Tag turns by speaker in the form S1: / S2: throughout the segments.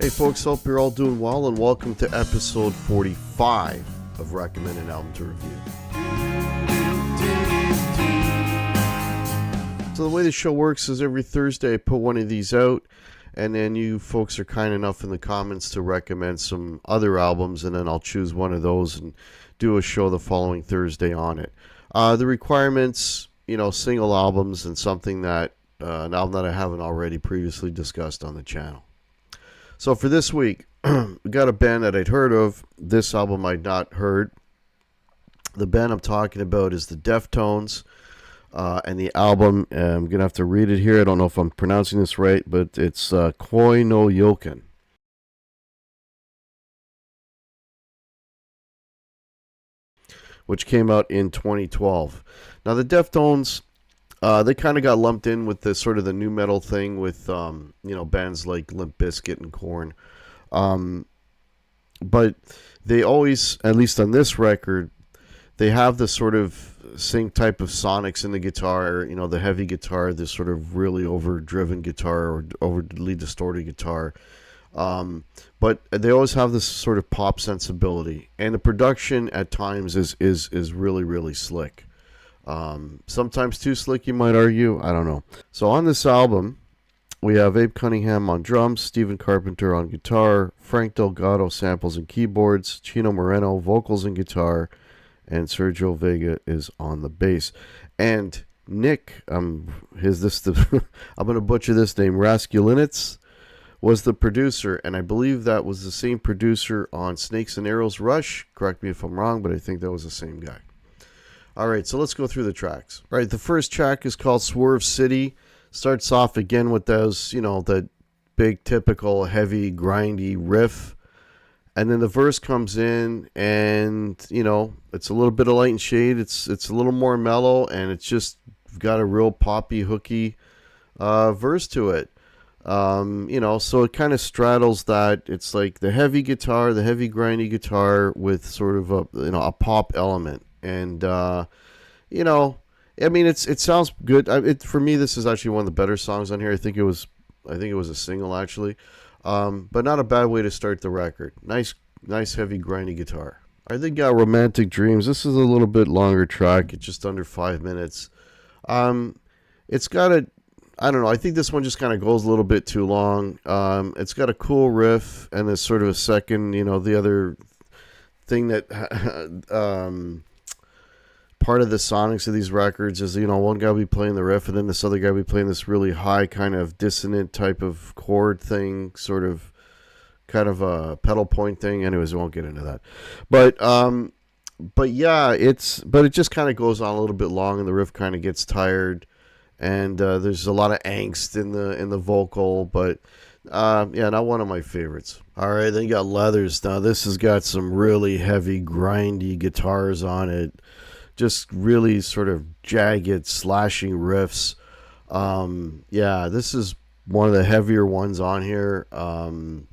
S1: Hey folks, hope you're all doing well and welcome to episode 45 of Recommend an Album to Review. So the way the show works is every Thursday I put one of these out, and then you folks are kind enough in the comments to recommend some other albums, and then I'll choose one of those and do a show the following Thursday on it. The requirements, single albums and something that an album that I haven't already previously discussed on the channel. So for this week, we got a band that I'd heard of. This album I'd not heard. The band I'm talking about is the Deftones, and the album, I'm going to have to read it here. I don't know if I'm pronouncing this right, but it's Koi no Yoken. Which came out in 2012. Now the Deftones, they kind of got lumped in with the sort of the new metal thing with, bands like Limp Bizkit and Korn. But they always, at least on this record, they have this sort of same type of sonics in the guitar, the heavy guitar, this sort of really overdriven guitar or overly distorted guitar. But they always have this sort of pop sensibility, and the production at times is really, really slick. Sometimes too slick, you might argue. I don't know. So on this album, we have Abe Cunningham on drums, Stephen Carpenter on guitar, Frank Delgado samples and keyboards, Chino Moreno vocals and guitar, and Sergio Vega is on the bass. And Nick, I'm going to butcher this name, Raskulinets, was the producer, and I believe that was the same producer on Snakes and Arrows Rush. Correct me if I'm wrong, but I think that was the same guy. All right, so let's go through the tracks. All right, the first track is called Swerve City. Starts off again with those, that big typical heavy grindy riff. And then the verse comes in and, it's a little bit of light and shade. It's a little more mellow, and it's just got a real poppy, hooky verse to it. So it kind of straddles that. It's like the heavy guitar, the heavy grindy guitar with sort of a pop element. And, it sounds good. For me, this is actually one of the better songs on here. I think it was a single actually. But not a bad way to start the record. Nice heavy grindy guitar. I think Romantic Dreams. This is a little bit longer track. It's just under 5 minutes. It's got I don't know. I think this one just kind of goes a little bit too long. It's got a cool riff and there's sort of a second, the other thing that, part of the sonics of these records is, one guy will be playing the riff and then this other guy will be playing this really high kind of dissonant type of chord thing, kind of a pedal point thing. Anyways, I won't get into that. But yeah, it just kind of goes on a little bit long and the riff kind of gets tired. And there's a lot of angst in the vocal, but not one of my favorites. All right, then you got Leathers. Now this has got some really heavy, grindy guitars on it, just really sort of jagged, slashing riffs. This is one of the heavier ones on here. And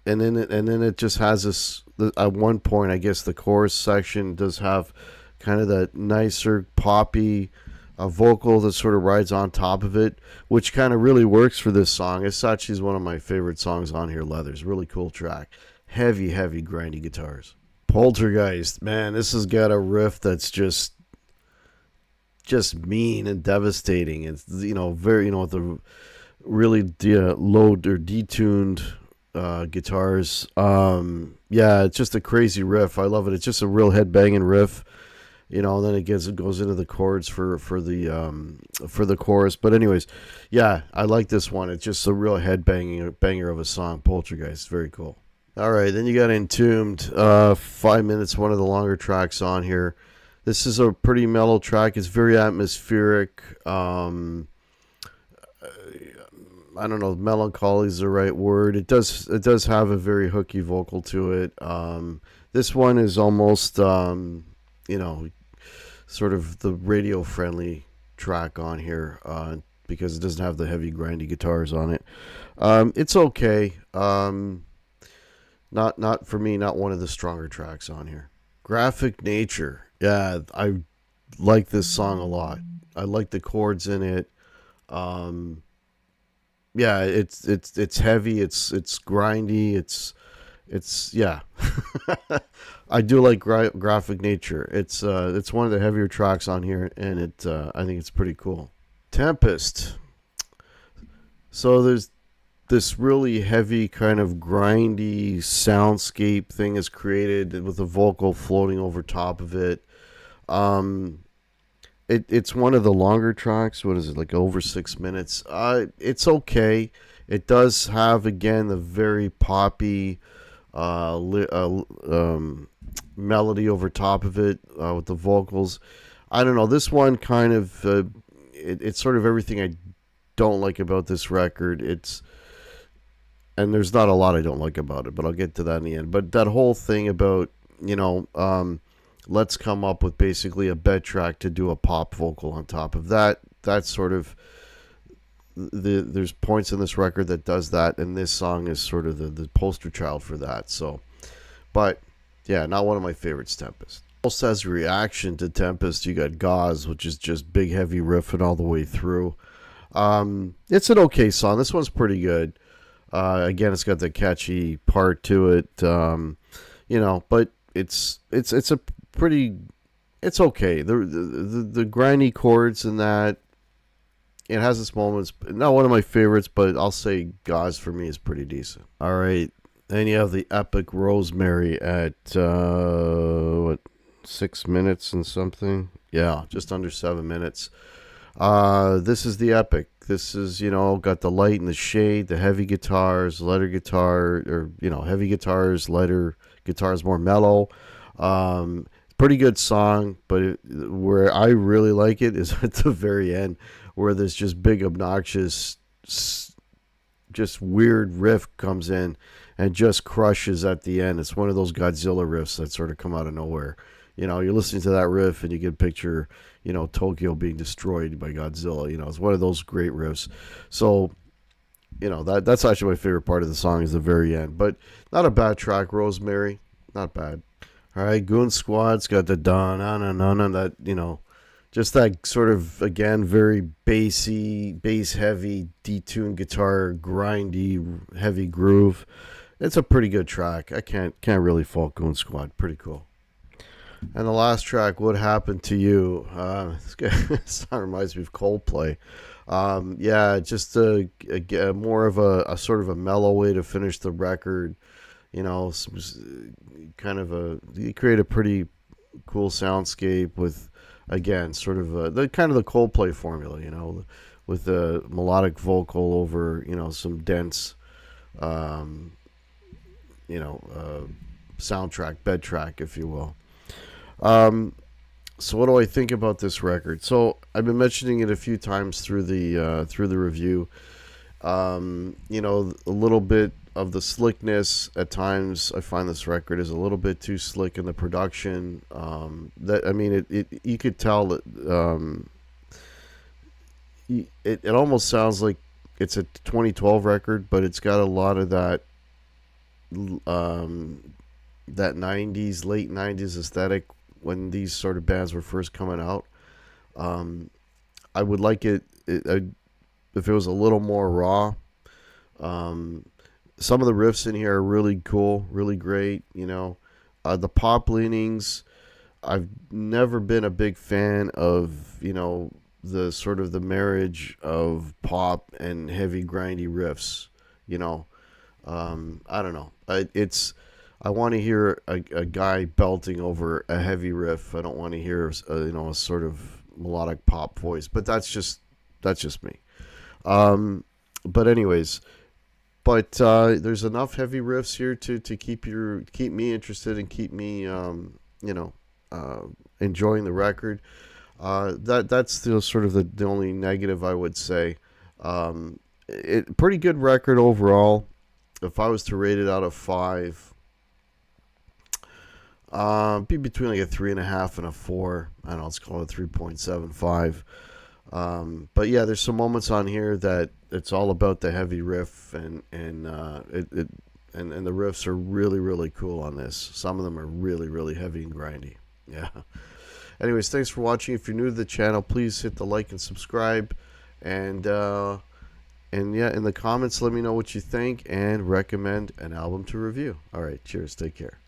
S1: then it just has this. At one point, I guess the chorus section does have kind of that nicer, poppy. A vocal that sort of rides on top of it, which kind of really works for this song. It's actually one of my favorite songs on here, Leathers. Really cool track. Heavy, grindy guitars. Poltergeist, man, this has got a riff that's just mean and devastating. It's, very, with the really low or detuned guitars. It's just a crazy riff. I love it. It's just a real headbanging riff. And then it goes into the chords for the chorus. But anyways, I like this one. It's just a real banger of a song. Poltergeist, very cool. All right, then you got Entombed. 5 minutes, one of the longer tracks on here. This is a pretty mellow track. It's very atmospheric. I don't know, melancholy is the right word. It does have a very hooky vocal to it. This one is almost sort of the radio friendly track on here, because it doesn't have the heavy grindy guitars on it. It's okay. Not for me, not one of the stronger tracks on here. Graphic Nature. Yeah, I like this song a lot. I like the chords in it. yeah, it's heavy, it's grindy, it's yeah. I do like graphic nature. It's one of the heavier tracks on here, and I think it's pretty cool. Tempest. So there's this really heavy kind of grindy soundscape thing is created with a vocal floating over top of it. Um, it's one of the longer tracks. What is it, like over 6 minutes? It's okay. It does have again the very poppy melody over top of it with the vocals. I don't know. This one kind of it's sort of everything I don't like about this record. And there's not a lot I don't like about it, but I'll get to that in the end. But that whole thing about you know, let's come up with basically a bed track to do a pop vocal on top of that. That's sort of there's points in this record that does that, and this song is sort of the poster child for that. So, but yeah, not one of my favorites. Tempest. Also, as a reaction to Tempest, you got Gauze, which is just big heavy riffing all the way through. It's an okay song. This one's pretty good. Again, it's got the catchy part to it, but it's a pretty, it's okay. The grindy chords and that, it has its moments. Not one of my favorites, but I'll say Gauze for me is pretty decent. All right, then you have the epic Rosemary at 6 minutes and something. Yeah, just under 7 minutes. This is the epic. This is, got the light and the shade, the heavy guitars, lighter guitar, or, heavy guitars, lighter guitars, more mellow. Pretty good song, but where I really like it is at the very end, where this just big, obnoxious, just weird riff comes in and just crushes at the end. It's one of those Godzilla riffs that sort of come out of nowhere. You're listening to that riff and you get a picture, Tokyo being destroyed by Godzilla. It's one of those great riffs. So, that's actually my favorite part of the song is the very end. But not a bad track, Rosemary. Not bad. All right, Goon Squad's got the da-na-na-na-na, that, just that sort of, again, very bassy, bass-heavy, detuned guitar, grindy, heavy groove. It's a pretty good track. I can't really fault Goon Squad. Pretty cool. And the last track, What Happened to You? This song reminds me of Coldplay. Just a more of a sort of a mellow way to finish the record. You create a pretty cool soundscape with, again, sort of the kind of the Coldplay formula. With a melodic vocal over, some dense, soundtrack, bed track, if you will. So what do I think about this record? So I've been mentioning it a few times through the review. A little bit of the slickness at times. I find this record is a little bit too slick in the production. You could tell that it almost sounds like it's a 2012 record, but it's got a lot of that 90s, late 90s aesthetic when these sort of bands were first coming out. I would like it if it was a little more raw. Some of the riffs in here are really cool, really great. The pop leanings. I've never been a big fan of the sort of the marriage of pop and heavy grindy riffs. I don't know. I want to hear a guy belting over a heavy riff. I don't want to hear a sort of melodic pop voice. But that's just me. But anyways, there's enough heavy riffs here to keep me interested and keep me enjoying the record. That's sort of the only negative I would say. Pretty good record overall. If I was to rate it out of 5. Be between like a 3.5 and a 4. I don't know, let's call it 3.75. But yeah, there's some moments on here that it's all about the heavy riff, and the riffs are really, really cool on this. Some of them are really, really heavy and grindy. Yeah. Anyways, thanks for watching. If you're new to the channel, please hit the like and subscribe, and And yeah, in the comments, let me know what you think and recommend an album to review. All right, cheers. Take care.